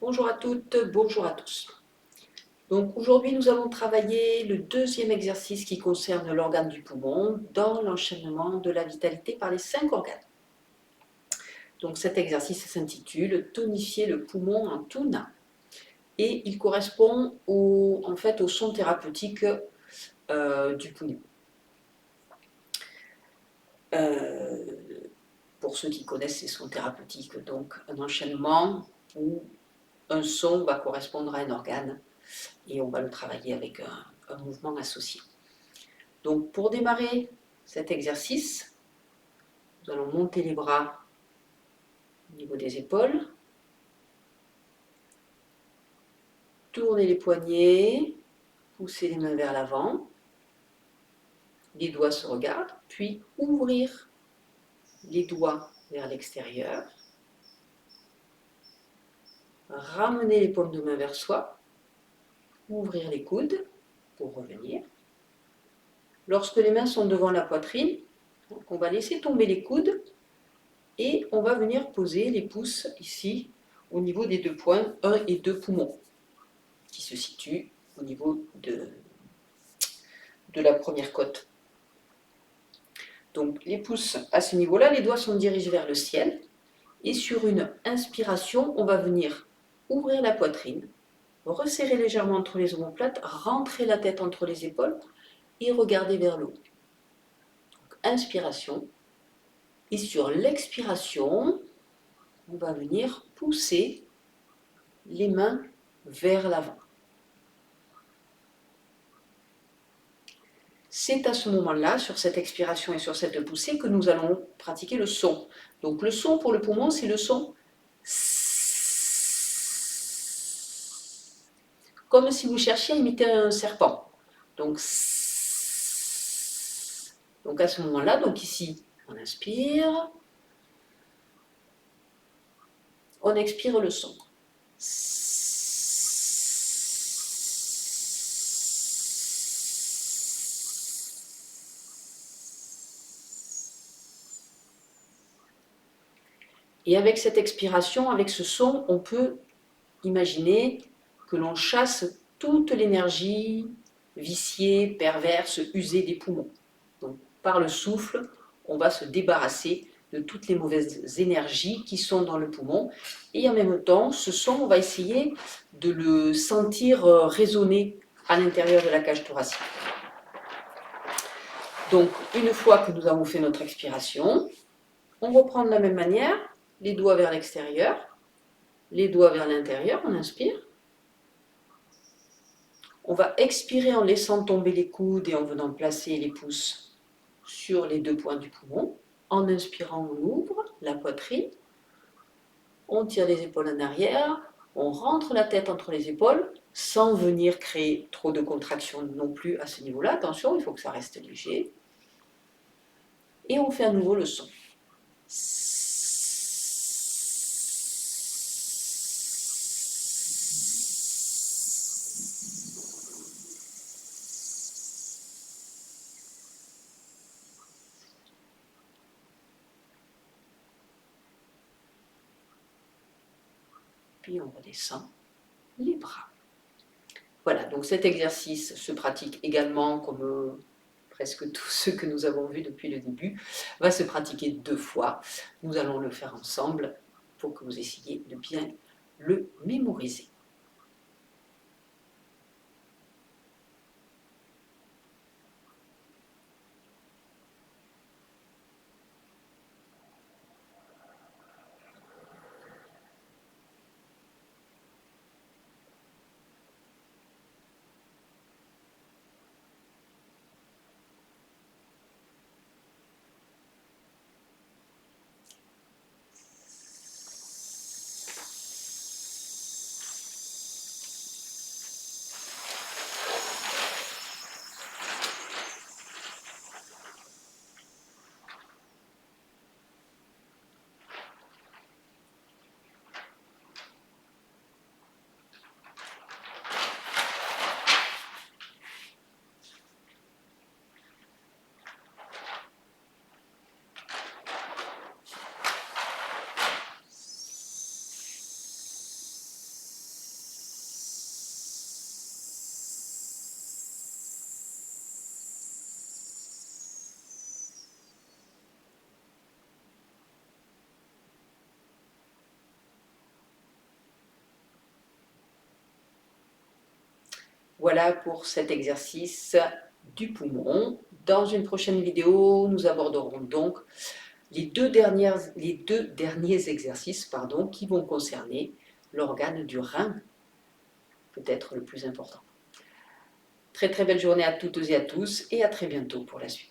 Bonjour à toutes, bonjour à tous. Donc aujourd'hui, nous allons travailler le deuxième exercice qui concerne l'organe du poumon dans l'enchaînement de la vitalité par les 5 organes. Donc cet exercice s'intitule « Tonifier le poumon en tuna » et il correspond au son thérapeutique du poumon. Pour ceux qui connaissent ces sons thérapeutiques, donc un enchaînement où un son va correspondre à un organe et on va le travailler avec un mouvement associé. Donc pour démarrer cet exercice, nous allons monter les bras au niveau des épaules, tourner les poignets, pousser les mains vers l'avant, les doigts se regardent, puis ouvrir les doigts vers l'extérieur, ramener les paumes de main vers soi, ouvrir les coudes pour revenir. Lorsque les mains sont devant la poitrine, on va laisser tomber les coudes et on va venir poser les pouces ici au niveau des deux points 1 et 2 poumons qui se situent au niveau de la première côte. Donc les pouces à ce niveau-là, les doigts sont dirigés vers le ciel et sur une inspiration, on va venir ouvrir la poitrine, resserrer légèrement entre les omoplates, rentrer la tête entre les épaules et regarder vers le haut. Donc, inspiration. Et sur l'expiration, on va venir pousser les mains vers l'avant. C'est à ce moment-là, sur cette expiration et sur cette poussée, que nous allons pratiquer le son. Donc le son pour le poumon, c'est le son comme si vous cherchiez à imiter un serpent. Donc à ce moment-là, donc ici, on inspire, on expire le son. Et avec cette expiration, avec ce son, on peut imaginer que l'on chasse toute l'énergie viciée, perverse, usée des poumons. Donc, par le souffle, on va se débarrasser de toutes les mauvaises énergies qui sont dans le poumon. Et en même temps, ce son, on va essayer de le sentir résonner à l'intérieur de la cage thoracique. Donc, une fois que nous avons fait notre expiration, on reprend de la même manière, les doigts vers l'extérieur, les doigts vers l'intérieur, on inspire. On va expirer en laissant tomber les coudes et en venant placer les pouces sur les deux points du poumon. En inspirant, on ouvre la poitrine, on tire les épaules en arrière, on rentre la tête entre les épaules sans venir créer trop de contraction non plus à ce niveau-là. Attention, il faut que ça reste léger. Et on fait à nouveau le son. Puis on redescend les bras. Voilà, donc cet exercice se pratique également, comme presque tous ceux que nous avons vus depuis le début, va se pratiquer 2 fois. Nous allons le faire ensemble pour que vous essayiez de bien le mémoriser. Voilà pour cet exercice du poumon. Dans une prochaine vidéo, nous aborderons donc les deux derniers exercices qui vont concerner l'organe du rein, peut-être le plus important. Très très belle journée à toutes et à tous et à très bientôt pour la suite.